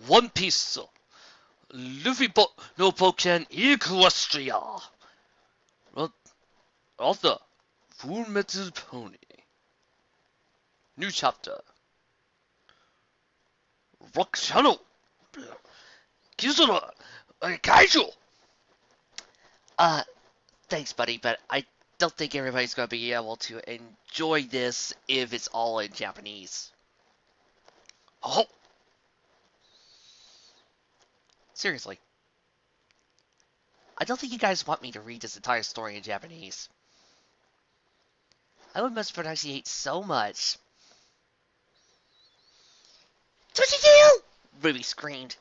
One Piece, Luffy no Poken Equestria. Author, Fullmetal Pony. New chapter. Rock Channel. Kisura, Kaiju. Uh, Thanks, buddy, but I don't think everybody's going to be able to enjoy this if it's all in Japanese. Oh, Seriously. I don't think you guys want me to read this entire story in Japanese. I would mispronunciate so much. What you do? Ruby screamed.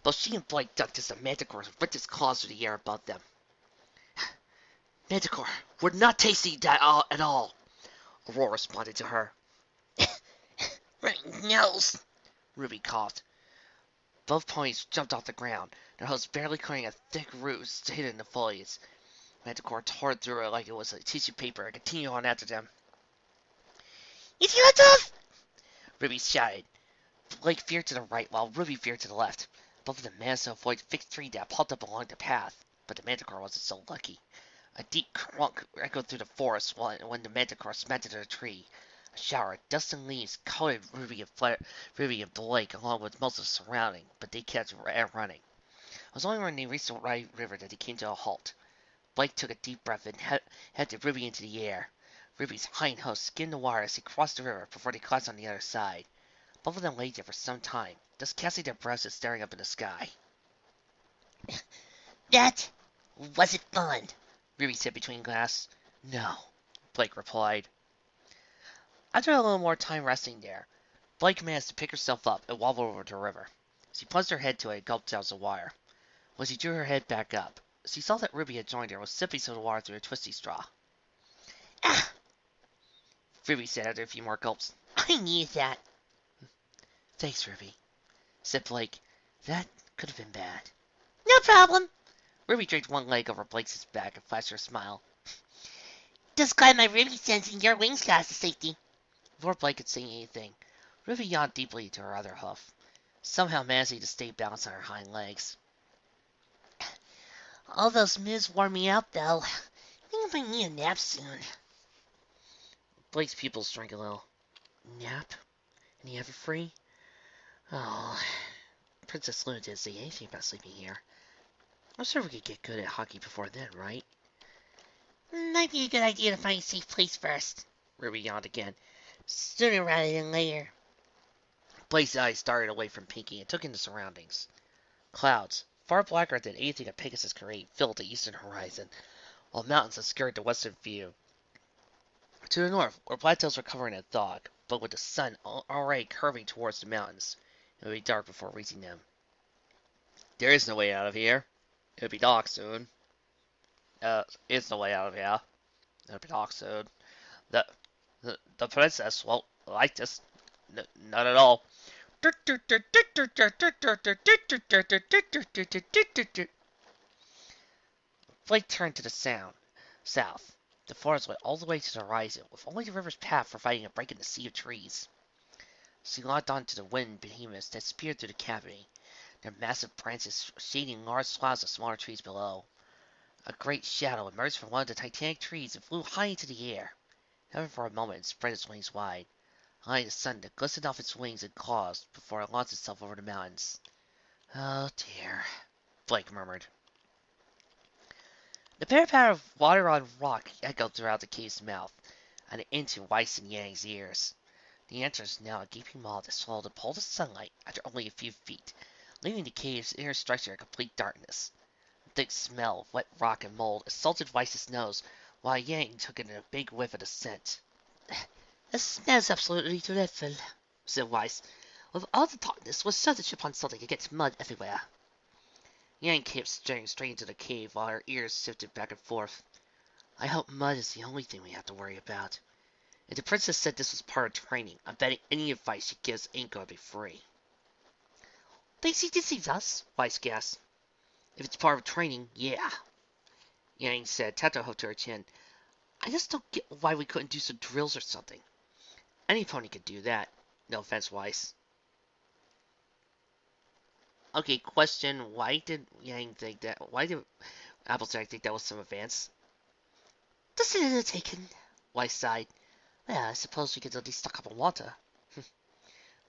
Both she and Blake ducked as the Manticore ripped its claws through the air above them. Manticore, we're not tasting that at all. Aurora responded to her. Right nose, Ruby coughed. Both ponies jumped off the ground, their hooves barely clearing a thick root hidden in the foliage. Manticore tore through it like it was a tissue paper and continued on after them. Is your tough? Ruby shouted. Blake veered to the right while Ruby veered to the left. Both of them managed to avoid a fixed tree that popped up along the path, but the Manticore wasn't so lucky. A deep crunk echoed through the forest when the Manticore smacked into the tree. A shower of dust and leaves coated Ruby and Blake along with most of the surrounding, but they kept running. It was only when they reached the right river that they came to a halt. Blake took a deep breath and headed Ruby into the air. Ruby's hind hooves skimmed the water as he crossed the river before they crossed on the other side. Both of them lay there for some time, just casting their breaths and staring up in the sky. That wasn't fun, Ruby said between gasps. No, Blake replied. After a little more time resting there, Blake managed to pick herself up and wobble over to the river. She plunged her head to it and gulped down some water. When she drew her head back up, she saw that Ruby had joined her and was sipping some of the water through a twisty straw. Ah! Ruby said after a few more gulps. I needed that. Thanks, Ruby, said Blake. That could have been bad. No problem. Ruby draped one leg over Blake's back and flashed her a smile. Just glad my Ruby sense in your wings got us to safety. Before Blake could say anything, Ruby yawned deeply to her other hoof, somehow managing to stay balanced on her hind legs. All those moves wore me out, though. I think I might need a nap soon. Blake's pupils shrank a little. Nap? Any ever free? Oh, Princess Luna didn't say anything about sleeping here. I'm sure we could get good at hockey before then, right? Might be a good idea to find a safe place first. Ruby yawned again. Sooner rather than later. Blake's eyes started away from Pinky and took in the surroundings. Clouds, far blacker than anything a Pegasus could read, filled the eastern horizon, while mountains obscured the western view. To the north, where plateaus were covered in fog, but with the sun already curving towards the mountains, it would be dark before reaching them. There is no way out of here. It would be dark soon. Is no way out of here. It would be dark soon. The princess won't like this. Not at all. Blake turned to the south. The forest went all the way to the horizon, with only the river's path providing a break in the sea of trees. She locked on to the wind behemoths that speared through the cavity, their massive branches shading large swaths of smaller trees below. A great shadow emerged from one of the titanic trees and flew high into the air. However, for a moment, it spread its wings wide, allowing the sun to glisten off its wings and claws before it launched itself over the mountains. Oh dear, Blake murmured. The pitter-patter of water on rock echoed throughout the cave's mouth, and into Weiss and Yang's ears. The answer is now a gaping maw that swallowed a bolt of sunlight after only a few feet, leaving the cave's inner structure in complete darkness. A thick smell of wet rock and mold assaulted Weiss's nose, while Yang took in a big whiff of the scent. It smells absolutely dreadful, said Weiss. With all the darkness, we're certain upon something and gets mud everywhere. Yang kept staring straight into the cave while her ears shifted back and forth. I hope mud is the only thing we have to worry about. If the princess said this was part of training, I'm betting any advice she gives ain't gonna be free. Thinks she deceives us, Weiss gasped. If it's part of training, yeah, Yang said, tapped her hoof to her chin. I just don't get why we couldn't do some drills or something. Any pony could do that. No offense, Weiss. Okay, question. Why did Yang think that? Why did Applejack think that was some advance? Doesn't it taken? Weiss sighed. Well, I suppose we could at least stock up on water.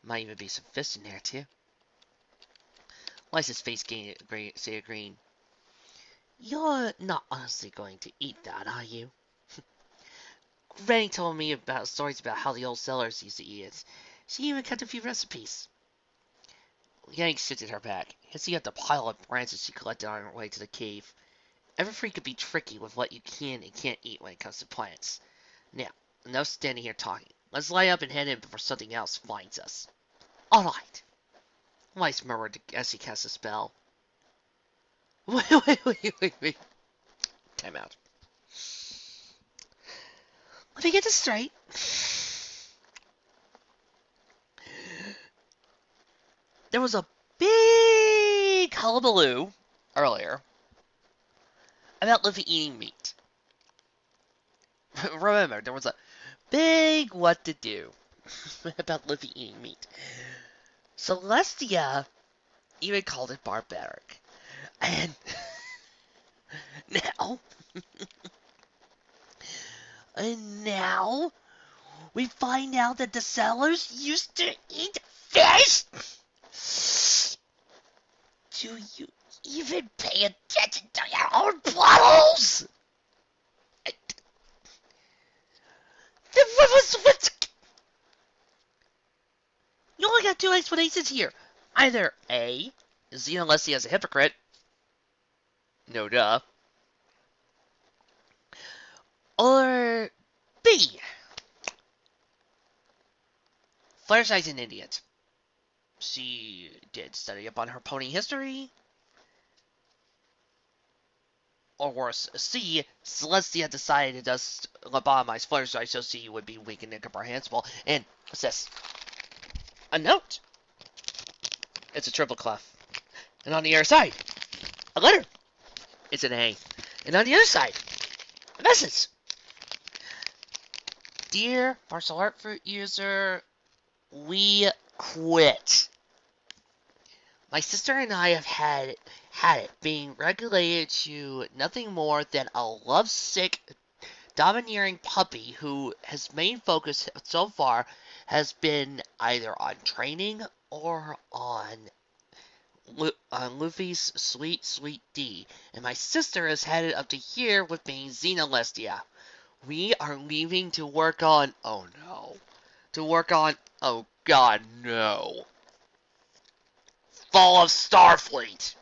Might even be some fish in there, too. Weiss's face gained a green. You're not honestly going to eat that, are you? Granny told me about stories about how the old sailors used to eat it. She even kept a few recipes. Yang shifted her back, hissing at the pile of branches she collected on her way to the cave. Everything could be tricky with what you can and can't eat when it comes to plants. Now, enough standing here talking. Let's lie up and head in before something else finds us. Alright. Weiss murmured as he cast a spell. Wait. Time out. Let me get this straight. There was a big hullabaloo earlier about Luffy eating meat. Remember, there was a big what to do about Luffy eating meat. Celestia even called it barbaric. And now we find out that the sailors used to eat fish? Do you even pay attention to your own bottles? You only got two explanations here. Either A, Xenolessi is a hypocrite. No duh. Or B, Fluttershy's an idiot. She did study up on her pony history. Or worse, C, Celestia decided to just lobotomize Fluttershy so she would be weak and incomprehensible. And what's this? A note! It's a triple clef. And on the other side, a letter. It's an A. And on the other side, a message. Dear martial art fruit user, we quit. My sister and I have had it being regulated to nothing more than a lovesick, domineering puppy who his main focus so far has been either on training or on Luffy's sweet D. And my sister has had it up to here with being Xenolestia. We are leaving to work on, oh god, no. Fall of Starfleet,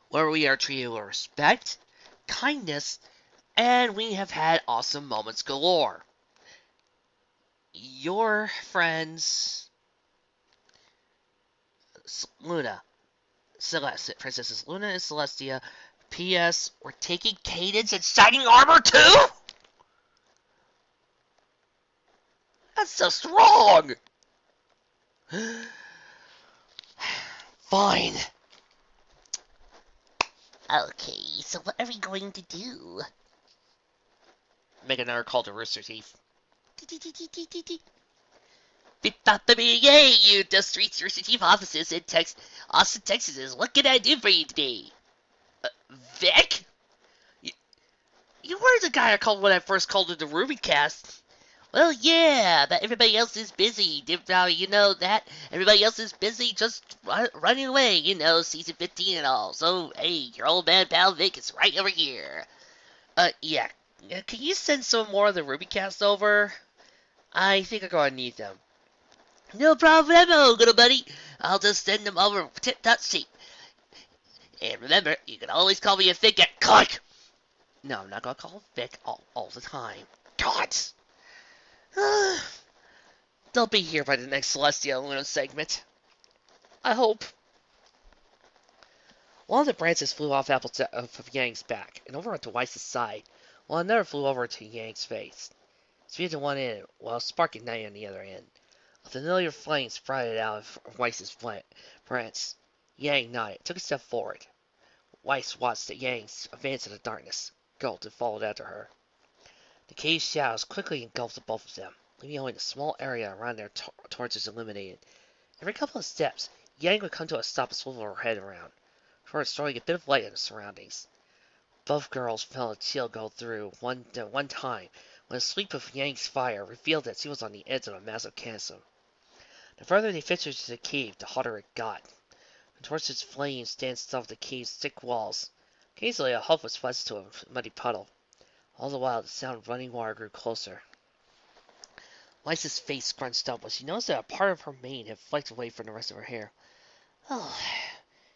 where we are treated with respect, kindness, and we have had awesome moments galore. Your friends, Luna, Princesses Luna and Celestia. P.S. We're taking Cadence and Shining Armor too? That's just wrong! Fine. Okay, so what are we going to do? Make another call to Rooster Teeth. Yay, you the Streets Rooster Teeth offices in Austin, Texas. What can I do for you today? Vic? You were the guy I called when I first called it the Rubycast. Well, yeah, but everybody else is busy. You know that? Everybody else is busy just running away, you know, season 15 and all. So, hey, your old man pal Vic is right over here. Yeah. Can you send some more of the Rubycast over? I think I'm gonna need them. No problemo, little buddy. I'll just send them over tip-top shape. And remember, you can always call me a Vic at Clark. No, I'm not gonna call Vic all the time. God! They'll be here by the next Celestia Luna segment. I hope. One of the branches flew off of Yang's back and over onto Weiss's side, while another flew over to Yang's face. Speed to one end, while sparking night on the other end. A familiar flame sprouted out of Weiss's branch. Yang nodded, took a step forward. Weiss watched Yang advance in the darkness, gulped and followed after her. The cave's shadows quickly engulfed the both of them, leaving only the small area around their torches illuminated. Every couple of steps, Yang would come to a stop and swivel her head around, first throwing a bit of light on the surroundings. Both girls felt a chill go through one time when a sweep of Yang's fire revealed that she was on the edge of a massive chasm. The further they ventured into the cave, the hotter it got. The torch's flames danced off the cave's thick walls. Occasionally a hoof was splashed to a muddy puddle. All the while, the sound of running water grew closer. Liza's face scrunched up when she noticed that a part of her mane had flaked away from the rest of her hair. Oh,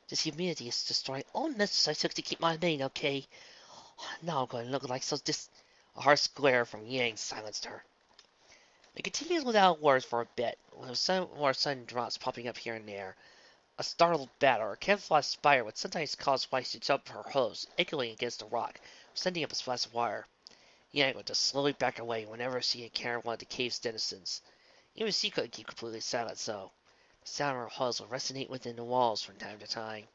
this humidity is destroying all measures I took to keep my mane okay. Now I'm going to look like so dis... A harsh glare from Yang silenced her. They continued without words for a bit, with some more sudden drops popping up here and there. A startled bat or a camouflaged spider would sometimes cause Weiss to jump her hose, echoing against a rock, sending up a splash of wire. Yang would just slowly back away whenever she encountered one of the cave's denizens. Even she couldn't keep completely silent, so the sound of her hose would resonate within the walls from time to time.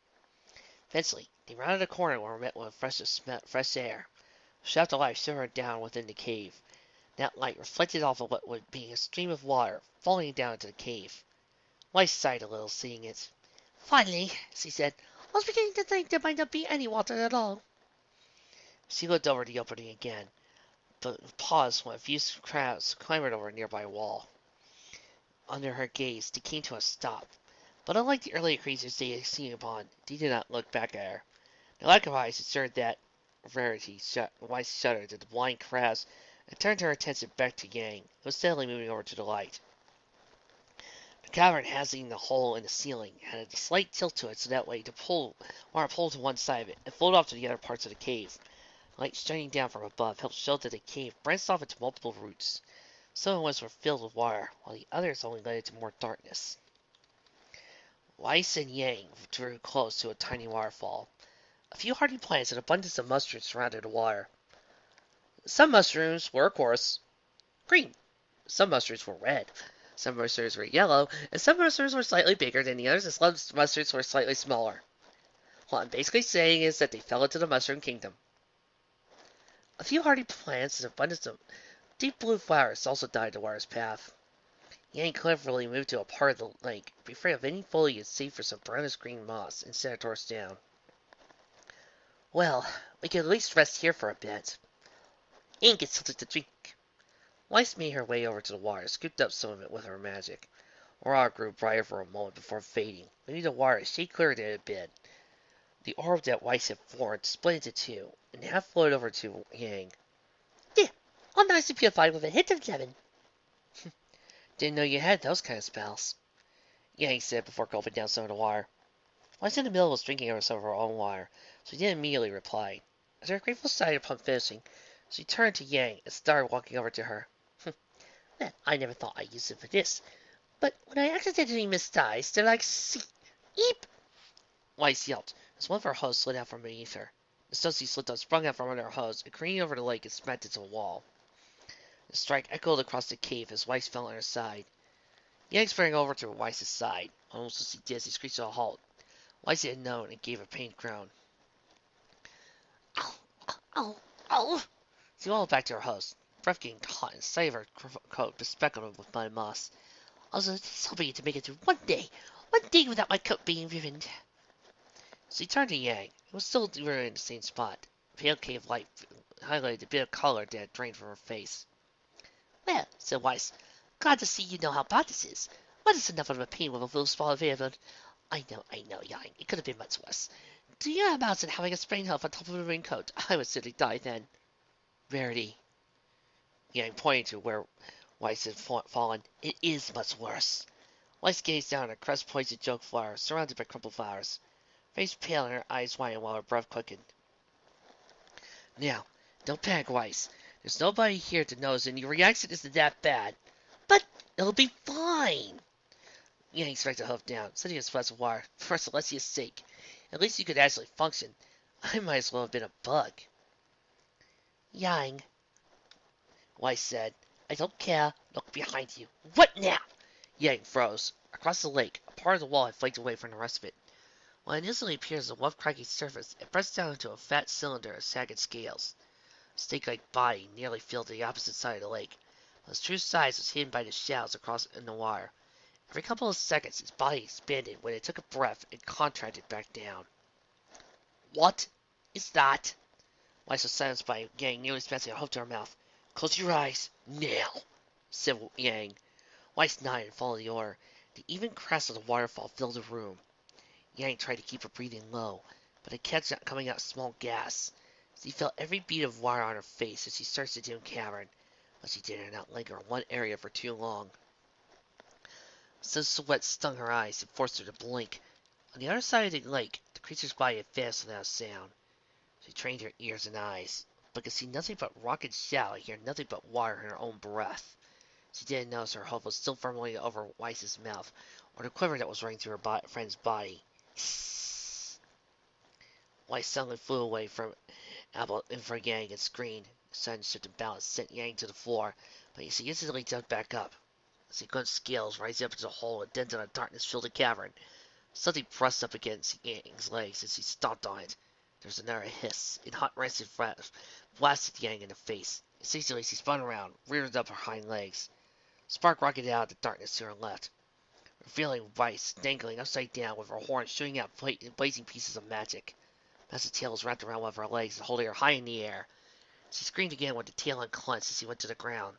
Eventually, they rounded a corner and were met with fresh air. A shaft of light shimmered down within the cave. That light reflected off of what would be a stream of water falling down into the cave. Weiss sighed a little, seeing it. Finally, she said, I was beginning to think there might not be any water at all. She looked over the opening again, but paused when a few crabs clambered over a nearby wall. Under her gaze, they came to a stop. But unlike the earlier creatures they had seen upon, they did not look back at her. The lack of eyes assured that rarity. Weiss shuddered at the blind crabs and turned her attention back to Yang, who was steadily moving over to the light. The cavern housing the hole in the ceiling had a slight tilt to it so that way to pull to one side of it and float off to the other parts of the cave. The light shining down from above helped show that the cave branched off into multiple routes. Some of which were filled with water, while the others only led into more darkness. Weiss and Yang drew close to a tiny waterfall. A few hardy plants and abundance of mushrooms surrounded the water. Some mushrooms were, of course, green. Some mushrooms were red. Some mushrooms were yellow, and some mushrooms were slightly bigger than the others, and some mushrooms were slightly smaller. What I'm basically saying is that they fell into the mushroom kingdom. A few hardy plants and abundance of deep blue flowers also dotted the water's path. Yang cleverly moved to a part of the lake, be free of any foliage save for some brownish-green moss, and set her torch down. Well, we can at least rest here for a bit. And get something to drink. Weiss made her way over to the water, scooped up some of it with her magic. Aurora grew brighter for a moment before fading, leaving the water as she cleared it a bit. The orb that Weiss had formed split into two, and half floated over to Yang. Yeah, all nicely purified with a hint of lemon. Didn't know you had those kind of spells, Yang said before gulping down some of the water. Weiss in the middle was drinking over some of her own water, so he didn't immediately reply. After a grateful sigh upon finishing, she turned to Yang and started walking over to her. Well, I never thought I'd use it for this, but when I accidentally missed eyes, they're like eep! Weiss yelped as one of her hose slid out from beneath her. The stone she slipped on sprung out from under her hose and careened over the lake and smacked into a wall. The strike echoed across the cave as Weiss fell on her side. Yang sprang over to Weiss's side. Almost as he did, he screeched to a halt. Weiss had known and gave a pained groan. Ow! Ow! Ow! She waddled back to her hose, breath getting hot and sight of her coat bespeckled with mud and moss. I was just hoping to make it through one day without my coat being ruined. She turned to Yang, who was still in the same spot. A pale cave light highlighted the bit of color that had drained from her face. Well, said Weiss, glad to see you know how bad this is. What is enough of a pain with a little spot of air, but I know, Yang. It could have been much worse. Do you imagine having a sprained hoof on top of a raincoat? I would certainly die then. Rarity. Yang pointed to where Weiss had fallen. It is much worse. Weiss gazed down at a crest-pointed joke flower, surrounded by crumpled flowers. Face pale and her eyes wide while her breath quickened. Now, don't panic, Weiss. There's nobody here to notice, and your reaction isn't that bad. But it'll be fine. Yang smacked a hoof down, setting a splash of water for Celestia's sake. At least you could actually function. I might as well have been a bug. Yang, Weiss said, I don't care. Look behind you. What now? Yang froze. Across the lake, a part of the wall had flaked away from the rest of it. When it instantly appeared as a rough, craggy surface, it pressed down into a fat cylinder of sagged scales. A snake-like body nearly filled the opposite side of the lake, but its true size was hidden by the shallows across in the water. Every couple of seconds, its body expanded. When it took a breath, it contracted back down. What is that? Weiss was silenced by Yang nearly smashing a hoof to her mouth. Close your eyes, now, said Yang. Weiss nodded and followed the order. The even crest of the waterfall filled the room. Yang tried to keep her breathing low, but it kept coming out small gasps. She felt every bead of water on her face as she searched the dim cavern, but she did not linger in one area for too long. Some sweat stung her eyes and forced her to blink. On the other side of the lake, the creature's body had vanished without a sound. She trained her ears and eyes, but could see nothing but rock and shadow, hear nothing but water in her own breath. She didn't notice her hoof was still firmly over Weiss's mouth, or the quiver that was running through her friend's body. Weiss suddenly flew away from Apple in front of Yang and screamed. A sudden shift in balance sent Yang to the floor, but she instantly jumped back up. As he glimpsed scales rising up into the hole and dented on a darkness-filled cavern, something pressed up against Yang's legs as he stomped on it. There was another hiss, and hot rancid blasted Yang in the face. Instinctively, she spun around, reared up her hind legs. Spark rocketed out of the darkness to her left, revealing Weiss dangling upside down with her horns shooting out blazing pieces of magic. Massive tail was wrapped around one of her legs and holding her high in the air. She screamed again with the tail unclenched as he went to the ground.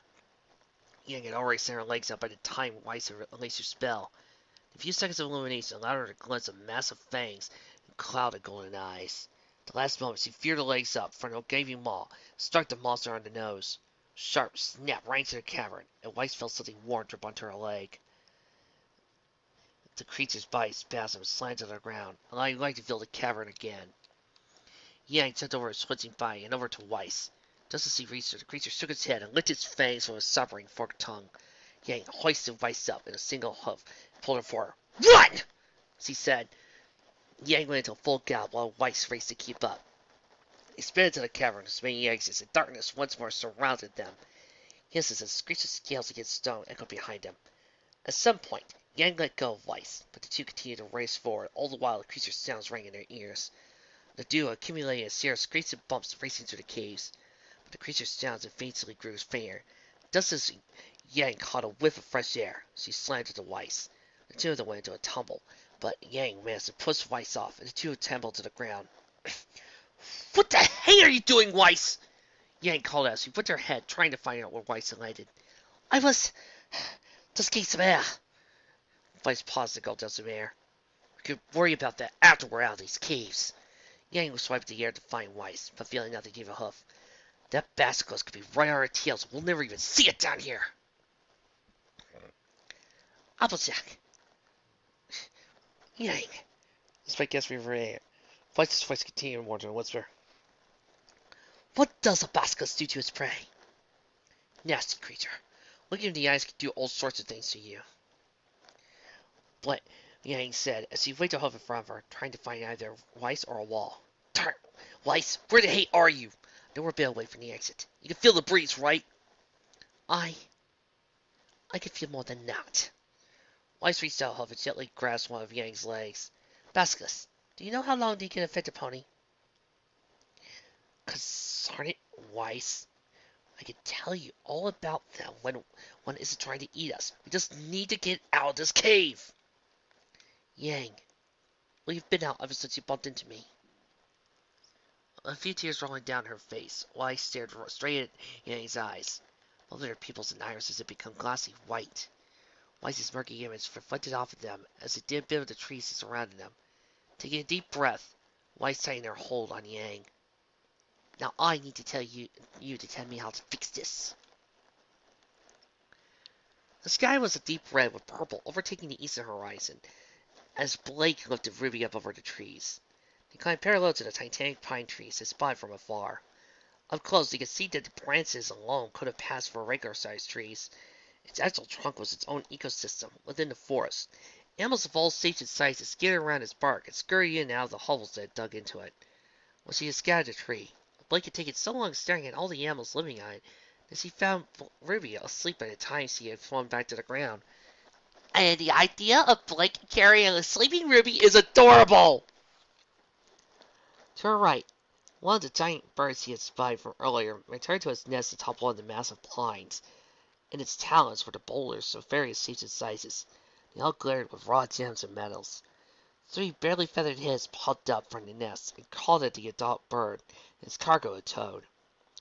Yang had already sent her legs up by the time Weiss had released her spell. A few seconds of illumination allowed her to glimpse of massive fangs and clouded golden eyes. At the last moment, she veered her legs up for an gaping maw, struck the monster on the nose. Sharp snap right into the cavern, and Weiss felt something warm drip onto her leg. The creature's body spasmed and slammed to the ground, allowing light to fill the cavern again. Yang jumped over his twitching body and over to Weiss. Just as he reached her, the creature shook its head and licked its fangs from his suffering forked tongue. Yang hoisted Weiss up in a single hoof and pulled her forward. Run! She said. Yang went into a full gallop while Weiss raced to keep up. They sped into the cavern, as many exits, and darkness once more surrounded them. Hisses and screeches of scales against stone echoed behind them. At some point, Yang let go of Weiss, but the two continued to race forward, all the while the creature's sounds rang in their ears. The duo accumulated a series of scrapes and bumps racing through the caves, but the creature's sounds eventually grew fainter. Just as Yang caught a whiff of fresh air, she slammed into Weiss. The two of them went into a tumble, but Yang managed to push Weiss off, and the two tumbled to the ground. What the hell are you doing, Weiss? Yang called out as she put her head, trying to find out where Weiss had landed. I was just getting some air. Weiss paused to gulp down some air. We could worry about that after we're out of these caves. Yang was swiping the air to find Weiss, but feeling nothing gave a hoof. That basilisk could be right on our tails. We'll never even see it down here. Applejack. Yang. Despite gasping for air, Weiss's voice continued more than a whisper. What does a basilisk do to its prey? Nasty creature. Looking in the eyes can do all sorts of things to you. But Yang said as he waved a hoof in front of her, trying to find either Weiss or a wall. Darn, Weiss, where the hell are you? I know we're a bit away from the exit. You can feel the breeze, right? I can feel more than that. Weiss reached out a hoof and gently grasped one of Yang's legs. Basilisk, do you know how long they can affect a pony? Concern it, Weiss. I can tell you all about them when one isn't trying to eat us. We just need to get out of this cave. Yang, well, you've been out ever since you bumped into me. A few tears rolling down her face, Weiss stared straight at Yang's eyes. Both of their pupils and irises had become glassy white. Weiss's murky image reflected off of them as it did bit of the trees that surrounded them. Taking a deep breath, Weiss tightened her hold on Yang. Now I need to tell you to tell me how to fix this. The sky was a deep red with purple overtaking the eastern horizon as Blake lifted Ruby up over the trees. They climbed parallel to the titanic pine trees and spotted from afar. Up close, you could see that the branches alone could have passed for regular-sized trees. Its actual trunk was its own ecosystem within the forest. Animals of all shapes and sizes skittered around its bark and scurried in and out of the hovels that had dug into it. When she had scattered the tree, Blake had taken so long staring at all the animals living on it that she found Ruby asleep by the time she had flown back to the ground. And the idea of Blake carrying a sleeping Ruby is adorable! To her right, one of the giant birds he had spied from earlier returned to its nest atop one of the massive pines, and its talons were the boulders of various shapes and sizes. They all glittered with raw gems and metals. 3 barely feathered heads popped up from the nest and called at the adult bird and its cargo it towed.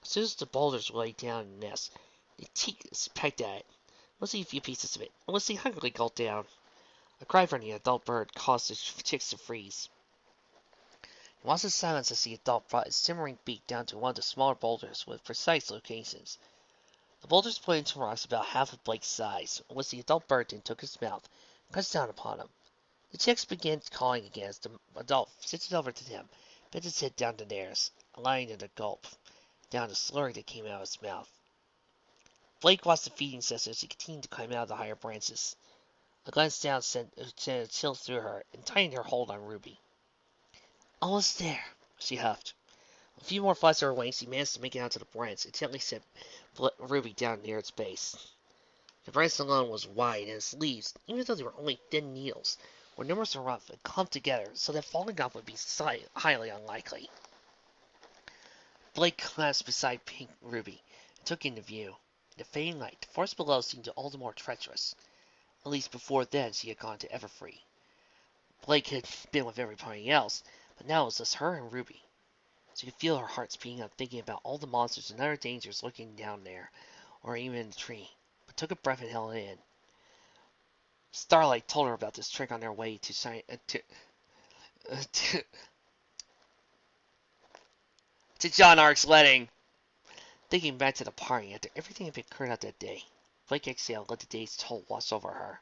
As soon as the boulders lay down in the nest, the cheeks pecked at it. Let's see a few pieces of it, and let's see hungrily gulp down. A cry from the adult bird caused the chicks to freeze. He watched in silence as the adult brought his simmering beak down to one of the smaller boulders with precise locations. The boulders pointed to rocks about half of Blake's size, which the adult bird then took his mouth and pressed down upon them. The chicks began calling again as the adult shifted over to them, bent his head down to theirs, allowing them to gulp down the slurry that came out of his mouth. Blake watched the feeding sensor as he continued to climb out of the higher branches. A glance down sent a chill through her and tightened her hold on Ruby. Almost there, she huffed. With a few more flights of her wings, he managed to make it onto the branch and gently set Ruby down near its base. The branch alone was wide, and its leaves, even though they were only thin needles, were numerous and rough and clumped together so that falling off would be highly unlikely. Blake glanced beside Pink Ruby and took into view. The fading light, the forest below seemed all the more treacherous. At least before then she had gone to Everfree. Blake had been with everybody else, but now it was just her and Ruby. She could feel her heart speeding up, thinking about all the monsters and other dangers lurking down there, or even in the tree, but took a breath and held it in. Starlight told her about this trick on their way to John Ark's wedding. Thinking back to the party after everything had been cleared out that day, Blake exhaled, let the day's toll wash over her.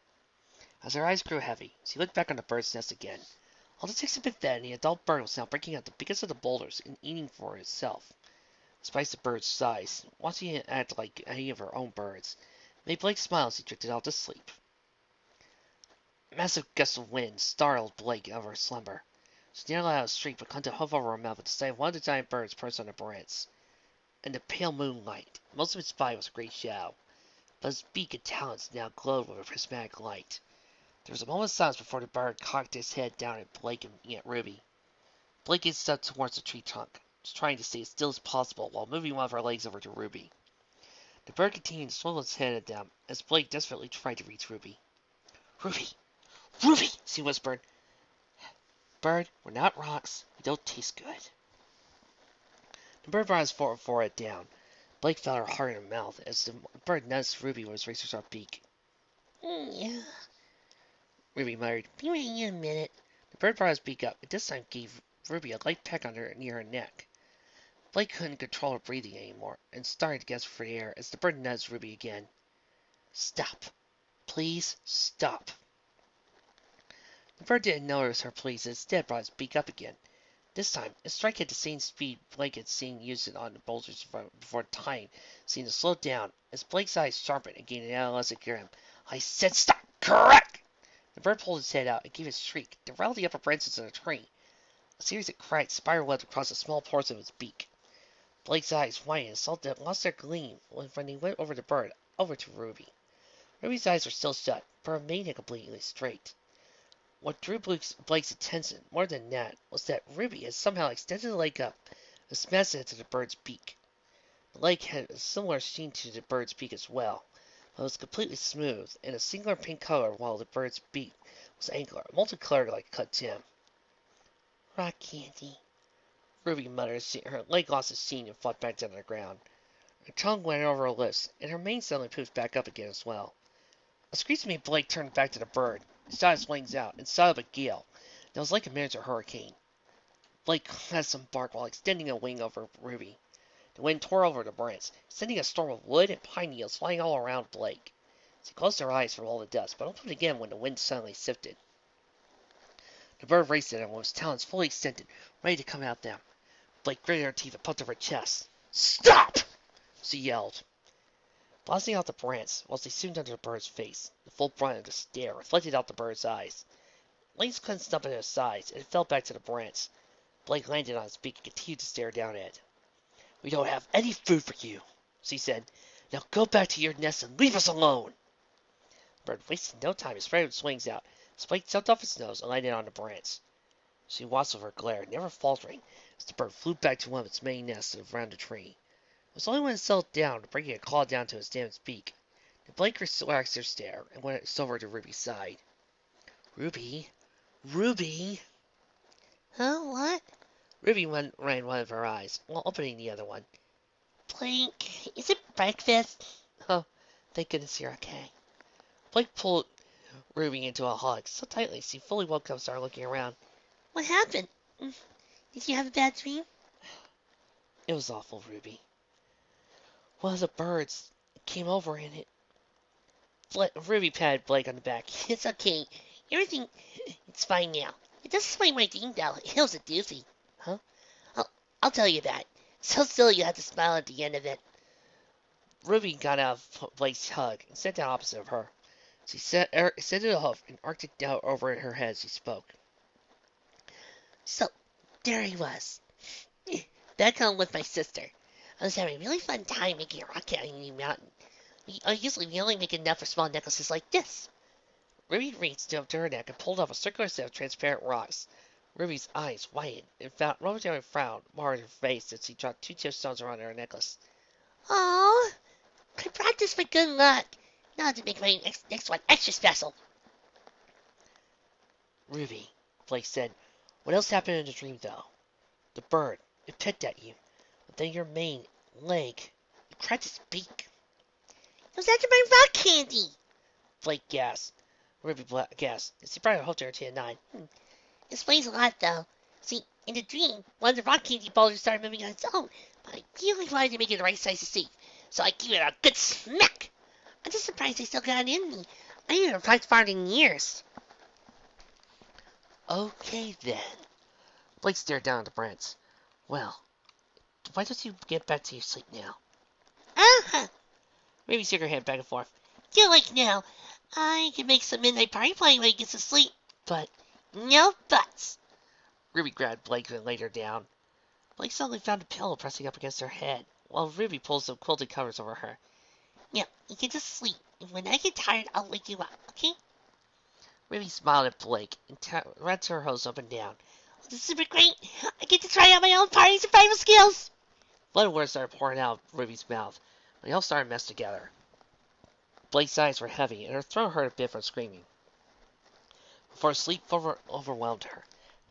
As her eyes grew heavy, she looked back on the bird's nest again. All the chicks had been fed, and the adult bird was now breaking out the biggest of the boulders and eating for itself. Despite the bird's size, watching it act like any of her own birds made Blake smile as he drifted off to sleep. A massive gust of wind startled Blake out of her slumber. She nearly let out a shriek, but couldn't hover over her mouth at the sight of one of the giant birds perched on the branch. In the pale moonlight, most of its body was a great shadow, but its beak and talons now glowed with a prismatic light. There was a moment's silence before the bird cocked his head down at Blake and at Ruby. Blake edged up towards the tree trunk, trying to stay as still as possible while moving one of her legs over to Ruby. The bird continued to swivel its head at them as Blake desperately tried to reach Ruby. Ruby! Ruby! She whispered. Bird, we're not rocks. We don't taste good. The bird brought his forehead down. Blake felt her heart in her mouth as the bird nudged Ruby with his razor-sharp beak. Yeah. Ruby muttered, "Be right in a minute." The bird brought his beak up, and this time gave Ruby a light peck near her neck. Blake couldn't control her breathing anymore, and started to gasp for the air as the bird nudged Ruby again. Stop. Please stop. The bird didn't notice her pleas, and instead brought his beak up again. This time, its strike had the same speed Blake had seen use it on the boulders before time seemed to slow down as Blake's eyes sharpened and gained an adolescent grin. I said stop! Correct! The bird pulled its head out and gave a shriek that rattled the upper branches of the tree. A series of cracks spiral-webbed across a small portion of its beak. Blake's eyes widened and lost their gleam when he went over the bird, over to Ruby. Ruby's eyes were still shut, but remained completely straight. What drew Blake's attention more than that was that Ruby had somehow extended the leg up and smashed it into the bird's beak. The leg had a similar sheen to the bird's beak as well, but it was completely smooth and a singular pink color, while the bird's beak was angular, multicolored like a cut gem. Rock candy, Ruby muttered as her leg lost its sheen and flopped back down to the ground. Her tongue went over her lips, and her mane suddenly poofed back up again as well. A screech made Blake turn back to the bird, shot his wings out, and saw up a gale that was like a miniature hurricane. Blake let some bark while extending a wing over Ruby. The wind tore over the branch, sending a storm of wood and pine needles flying all around Blake. She closed her eyes from all the dust, but opened again when the wind suddenly shifted. The bird raced at him with his talons fully extended, ready to come at them. Blake gritted her teeth and puffed up her chest. Stop! She yelled. Blasting out the branch, while she zoomed under the bird's face, the full brunt of the stare reflected out the bird's eyes. Lane's clenched up at his sides, and fell back to the branch. Blake landed on his beak and continued to stare down at it. We don't have any food for you, she said. Now go back to your nest and leave us alone. The bird wasted no time and spread its wings out. Blake jumped off its nose and landed on the branch. She watched with her glare, never faltering, as the bird flew back to one of its main nests around the tree. It was only when it settled down, bringing a claw down to its damaged beak, that Blake relaxed her stare and went over to Ruby's side. Ruby? Ruby? Huh? What? Ruby ran one of her eyes, while opening the other one. Blake, is it breakfast? Oh, thank goodness you're okay. Blake pulled Ruby into a hug so tightly she fully woke up and started looking around. What happened? Did you have a bad dream? It was awful, Ruby. One of the birds came over and Ruby patted Blake on the back. It's okay. Everything, it's fine now. It doesn't explain my dream, though. It was a doozy. Huh? I'll tell you that. So silly you have to smile at the end of it. Ruby got out of Blake's hug and sat down opposite of her. She set it off and arched it down over her head as she spoke. So, there he was. Back home with my sister. I was having a really fun time making a rocket on the mountain. Usually we only make enough for small necklaces like this. Ruby reached up to her neck and pulled off a circular set of transparent rocks. Ruby's eyes widened and found a momentary frown marred her face as she dropped 2 chipstones around her necklace. Oh, I practiced for good luck. Now to make my next one extra special. Ruby, Blake said, what else happened in the dream, though? The bird, it picked at you. But then your main leg, it cracked its beak. It was after my rock candy, Blake gasped. Ruby gasped, and she brought her hook to her chin and nodded. Explains a lot, though. See, in the dream, one of the rock candy boulders started moving on its own, but I really wanted to make it the right size to see, so I gave it a good smack. I'm just surprised I still got it in me. I haven't practiced farting in years. Okay, then. Blake stared down at the branch. Well, why don't you get back to your sleep now? Uh-huh. Ruby shook her head back and forth. Feel like now, I can make some midnight party playing when he gets to sleep, but no buts. Ruby grabbed Blake and laid her down. Blake suddenly found a pillow pressing up against her head, while Ruby pulled some quilted covers over her. Now, you can just sleep, and when I get tired, I'll wake you up, okay? Ruby smiled at Blake and wrapped her hose up and down. Oh, this is super great! I get to try out my own party survival skills! Blood and words started pouring out of Ruby's mouth. They all started to mess together. Blake's eyes were heavy, and her throat hurt a bit from screaming. Before sleep overwhelmed her,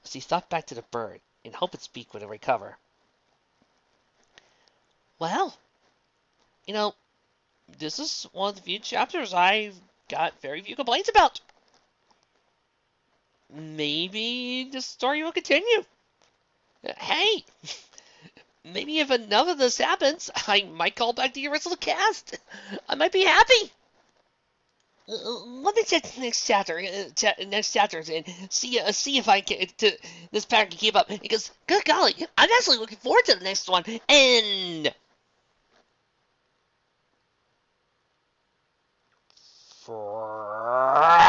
she thought back to the bird, in hope its beak would recover. Well, this is one of the few chapters I've got very few complaints about. Maybe the story will continue. Hey, maybe if enough of this happens, I might call back the original cast. I might be happy. Let me check the next chapter, and see if I can this pattern can keep up. Because, good golly, I'm actually looking forward to the next one. And forever.